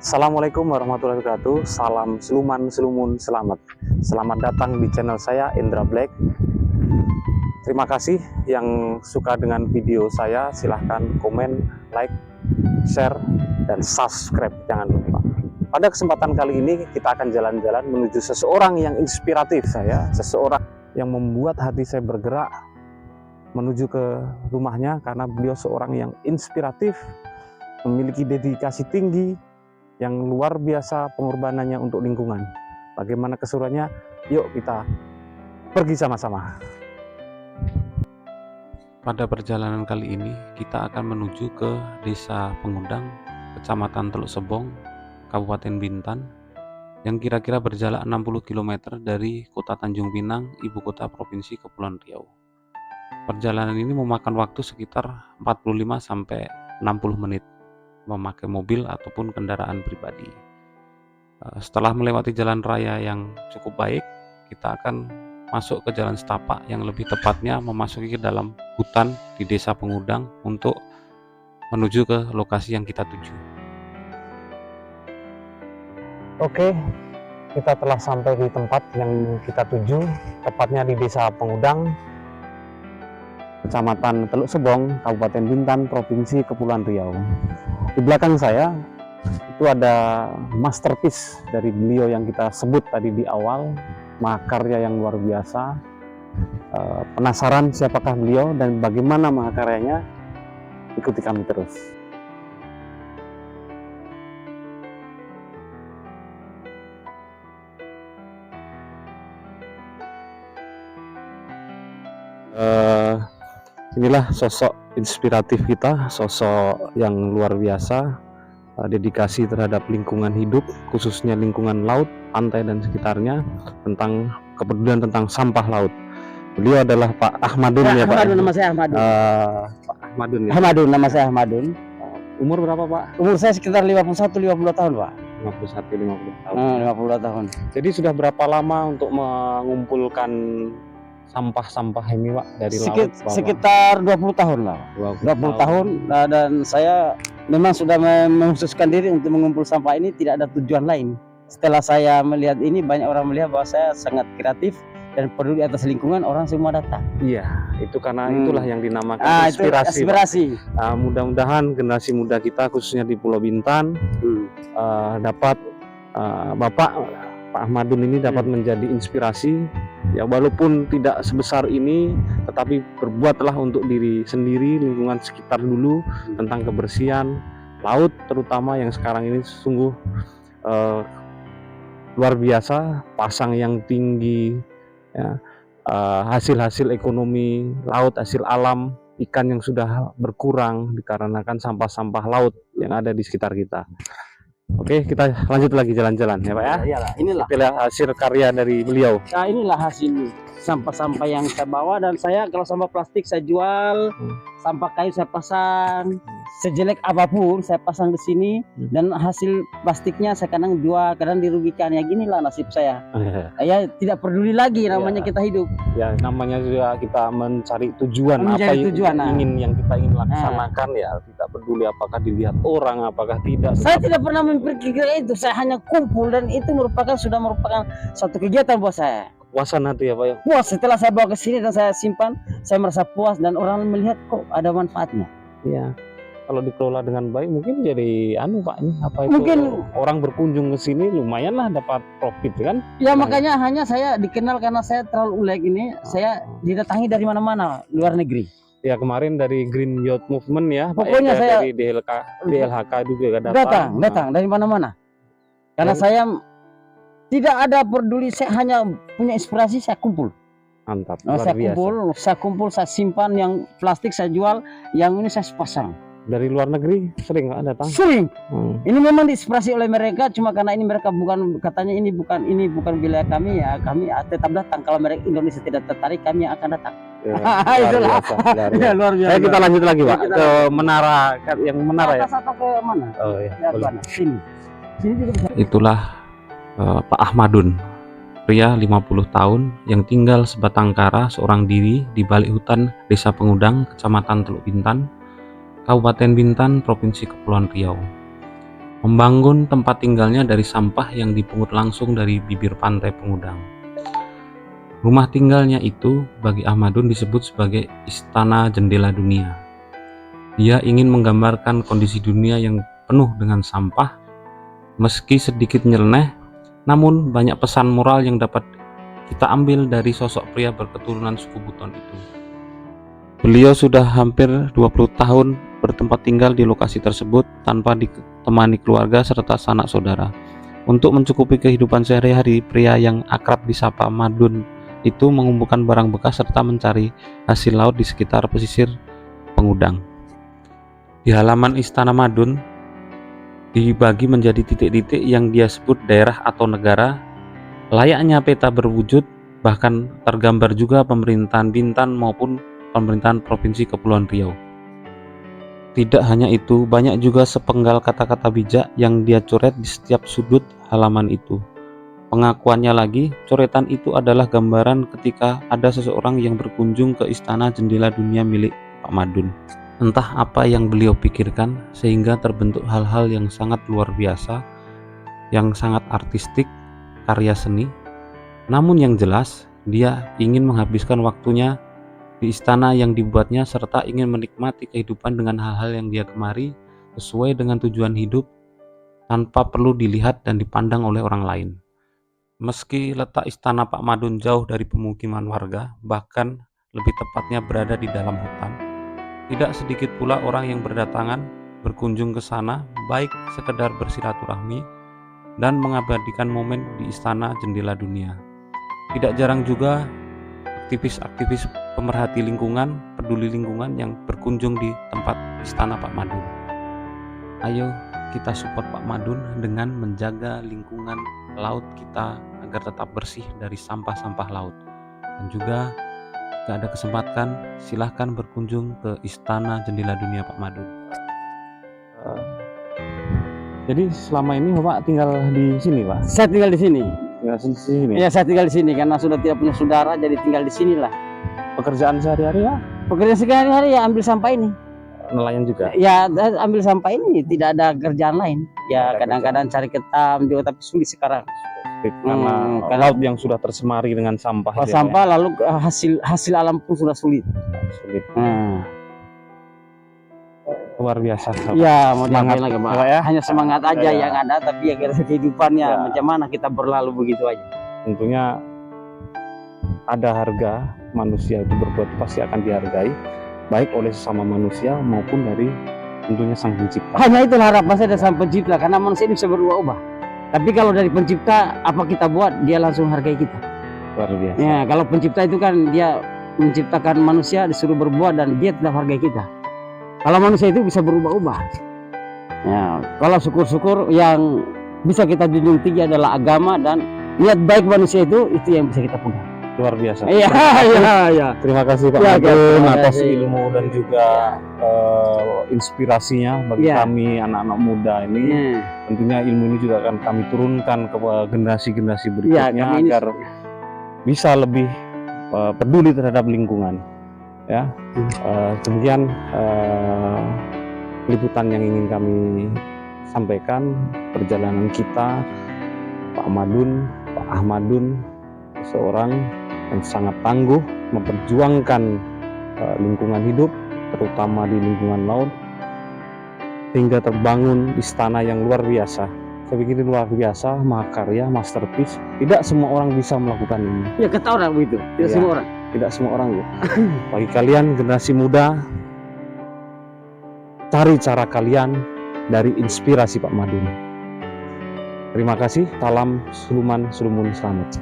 Assalamualaikum warahmatullahi wabarakatuh. Salam seluman selumun selamat. Selamat datang di channel saya Indra Black. Terima kasih yang suka dengan video saya. Silahkan komen, like, share, dan subscribe. Jangan lupa. Pada kesempatan kali ini kita akan jalan-jalan menuju seseorang yang inspiratif saya. Seseorang yang membuat hati saya bergerak menuju ke rumahnya karena beliau seorang yang inspiratif, memiliki dedikasi tinggi, yang luar biasa pengorbanannya untuk lingkungan. Bagaimana keseruannya? Yuk kita pergi sama-sama. Pada perjalanan kali ini kita akan menuju ke Desa Pengundang, Kecamatan Teluk Sebong, Kabupaten Bintan, yang kira-kira berjarak 60 km dari Kota Tanjung Pinang, ibu kota Provinsi Kepulauan Riau. Perjalanan ini memakan waktu sekitar 45-60 menit memakai mobil ataupun kendaraan pribadi. Setelah melewati jalan raya yang cukup baik, kita akan masuk ke jalan setapak, yang lebih tepatnya memasuki ke dalam hutan di Desa Pengundang untuk menuju ke lokasi yang kita tuju. Oke, kita telah sampai di tempat yang kita tuju, tepatnya di Desa Pengundang, Kecamatan Teluk Sebong, Kabupaten Bintan, Provinsi Kepulauan Riau. Di belakang saya itu ada masterpiece dari beliau yang kita sebut tadi di awal, mahakarya yang luar biasa. Penasaran siapakah beliau dan bagaimana mahakaryanya? Ikuti kami terus. Inilah sosok inspiratif kita, sosok yang luar biasa, dedikasi terhadap lingkungan hidup, khususnya lingkungan laut, pantai dan sekitarnya, tentang kepedulian tentang sampah laut. Beliau adalah Pak Ahmadun, ya Pak. Ahmadun, nama saya Ahmadun. Pak Ahmadun, ya? Ahmadun, nama saya Ahmadun. Umur berapa Pak? Umur saya sekitar 51-52 tahun Pak. 51-50 tahun. 52 tahun. Jadi sudah berapa lama untuk mengumpulkan sampah-sampah ini Pak dari laut? Sekitar 20 tahun lah. 20 tahun. Nah, dan saya memang sudah mengkhususkan diri untuk mengumpul sampah ini, tidak ada tujuan lain. Setelah saya melihat ini, banyak orang melihat bahwa saya sangat kreatif dan peduli atas lingkungan, orang semua datang. Iya, itu karena itulah yang dinamakan inspirasi. Mudah-mudahan generasi muda kita khususnya di Pulau Bintan dapat Bapak Ahmadun ini dapat menjadi inspirasi, ya walaupun tidak sebesar ini, tetapi berbuatlah untuk diri sendiri, lingkungan sekitar dulu, tentang kebersihan laut terutama yang sekarang ini sungguh luar biasa, pasang yang tinggi, ya, hasil-hasil ekonomi laut, hasil alam, ikan yang sudah berkurang dikarenakan sampah-sampah laut yang ada di sekitar kita. Oke, kita lanjut lagi jalan-jalan ya Pak ya. Iyalah, inilah hasil karya dari beliau. Nah, inilah hasil sampah-sampah yang saya bawa, dan saya kalau sampah plastik saya jual, sampah kayu saya pasang, sejelek apapun saya pasang di sini, dan hasil plastiknya saya kadang jual, kadang dirugikan. Ya ginilah nasib saya. Ya tidak peduli lagi, namanya kita hidup. Ya namanya juga kita mencari tujuan, yang kita ingin laksanakan, ya tidak peduli apakah dilihat orang, apakah tidak. Saya tidak pernah memikirkan itu, saya hanya kumpul, dan itu sudah merupakan satu kegiatan buat saya. Puasan hati ya Pak ya? Puas, setelah saya bawa ke sini dan saya simpan, saya merasa puas, dan orang melihat kok ada manfaatnya. Iya. Kalau dikelola dengan baik mungkin jadi Pak ini apa itu? Mungkin orang berkunjung ke sini lumayan lah dapat profit kan? Ya makanya hanya saya dikenal karena saya terlalu uleg ini, saya didatangi dari mana-mana, luar negeri. Ya kemarin dari Green Youth Movement ya. Pokoknya Pak, saya dari DLHK juga datang dari mana-mana. Karena saya tidak ada peduli, saya hanya punya inspirasi, saya kumpul. Mantap. Saya kumpul, saya simpan, yang plastik saya jual, yang ini saya pasang. Dari luar negeri sering nggak datang? Sering. Ini memang diinspirasi oleh mereka, cuma karena ini mereka bukan, katanya ini bukan wilayah kami, ya kami tetap datang. Kalau mereka Indonesia tidak tertarik, kami akan datang. Ya, luar biasa. Luar biasa. Kita lanjut lagi Pak ke menara, yang menara ya. Atau ke mana? Oh ya. Sini juga bisa. Itulah Pak Ahmadun, pria 50 tahun yang tinggal sebatang kara seorang diri di balik hutan Desa Pengundang, Kecamatan Teluk Bintan, Kabupaten Bintan, Provinsi Kepulauan Riau. membangun tempat tinggalnya dari sampah yang dipungut langsung dari bibir pantai Pengudang. Rumah tinggalnya itu bagi Ahmadun disebut sebagai istana jendela dunia. Dia ingin menggambarkan kondisi dunia yang penuh dengan sampah, meski sedikit nyeleneh, namun banyak pesan moral yang dapat kita ambil dari sosok pria berketurunan suku Buton itu. Beliau sudah hampir 20 tahun bertempat tinggal di lokasi tersebut tanpa ditemani keluarga serta sanak saudara. Untuk mencukupi kehidupan sehari-hari, pria yang akrab disapa Madun itu mengumpulkan barang bekas serta mencari hasil laut di sekitar pesisir Pengudang. Di halaman Istana Madun dibagi menjadi titik-titik yang dia sebut daerah atau negara. Layaknya peta berwujud, bahkan tergambar juga pemerintahan Bintan maupun pemerintahan Provinsi Kepulauan Riau. Tidak hanya itu, banyak juga sepenggal kata-kata bijak yang dia coret di setiap sudut halaman itu. Pengakuannya lagi, coretan itu adalah gambaran ketika ada seseorang yang berkunjung ke istana jendela dunia milik Pak Madun. Entah apa yang beliau pikirkan sehingga terbentuk hal-hal yang sangat luar biasa, yang sangat artistik, karya seni. Namun yang jelas, dia ingin menghabiskan waktunya di istana yang dibuatnya serta ingin menikmati kehidupan dengan hal-hal yang dia gemari sesuai dengan tujuan hidup tanpa perlu dilihat dan dipandang oleh orang lain. Meski letak istana Pak Madun jauh dari pemukiman warga, bahkan lebih tepatnya berada di dalam hutan, tidak sedikit pula orang yang berdatangan berkunjung ke sana, baik sekedar bersilaturahmi dan mengabadikan momen di istana jendela dunia. Tidak jarang juga aktivis-aktivis pemerhati lingkungan, peduli lingkungan yang berkunjung di tempat istana Pak Madun. Ayo kita support Pak Madun dengan menjaga lingkungan laut kita agar tetap bersih dari sampah-sampah laut. Dan juga jika ada kesempatan, silahkan berkunjung ke Istana Jendela Dunia Pak Madun. Jadi selama ini Bapak tinggal di sini, Pak? Saya tinggal di sini. Tinggal di sini. Iya, saya tinggal di sini karena sudah tidak punya saudara, jadi tinggal di sinilah. Pekerjaan sehari-hari ya? Pekerjaan sehari-hari ya ambil sampah ini. Nelayan juga. Ya ambil sampah ini, tidak ada kerjaan lain. Ya Ada kadang-kadang cari ketam juga, tapi sulit sekarang. Karena karena- laut yang sudah tercemari dengan sampah. Kalau gitu ya, sampah lalu hasil alam pun sudah sulit. Pak? Sulit. Luar biasa. Pak. Ya mau Semangat, diapain lagi, Pak? Pak, ya? Hanya semangat aja Ya. yang ada, tapi ya kehidupannya Ya. macam mana kita berlalu begitu aja. Tentunya ada harga manusia itu berbuat pasti akan dihargai, baik oleh sesama manusia maupun dari tentunya Sang Pencipta. Hanya itulah harapan saya dari Sang Pencipta, karena manusia ini bisa berubah-ubah. Tapi kalau dari Pencipta, apa kita buat, dia langsung hargai kita. Luar biasa. Ya, kalau Pencipta itu kan dia menciptakan manusia, disuruh berbuat dan dia tetap hargai kita. Kalau manusia itu bisa berubah-ubah. Ya, kalau syukur-syukur yang bisa kita junjung tinggi adalah agama dan niat baik manusia itu yang bisa kita pegang. Luar biasa. Iya, iya. Terima kasih Pak Ya, Madun terima atas kasih. ilmu dan juga inspirasinya bagi Ya. kami anak-anak muda ini. Ya. Tentunya ilmu ini juga akan kami turunkan ke generasi-generasi Ya, berikutnya kami ini agar bisa lebih peduli terhadap lingkungan. Ya, demikian liputan yang ingin kami sampaikan perjalanan kita Pak Madun, Pak Ahmadun, seorang yang sangat tangguh memperjuangkan lingkungan hidup, terutama di lingkungan laut, hingga terbangun istana yang luar biasa. Saya pikir ini luar biasa, mahakarya, masterpiece. Tidak semua orang bisa melakukan ini. Ya kata orang begitu, tidak Ya. semua orang. Tidak semua orang ya. Bagi kalian generasi muda, cari cara kalian dari inspirasi Pak Madun. Terima kasih. Salam Suluman Sulumun selamat.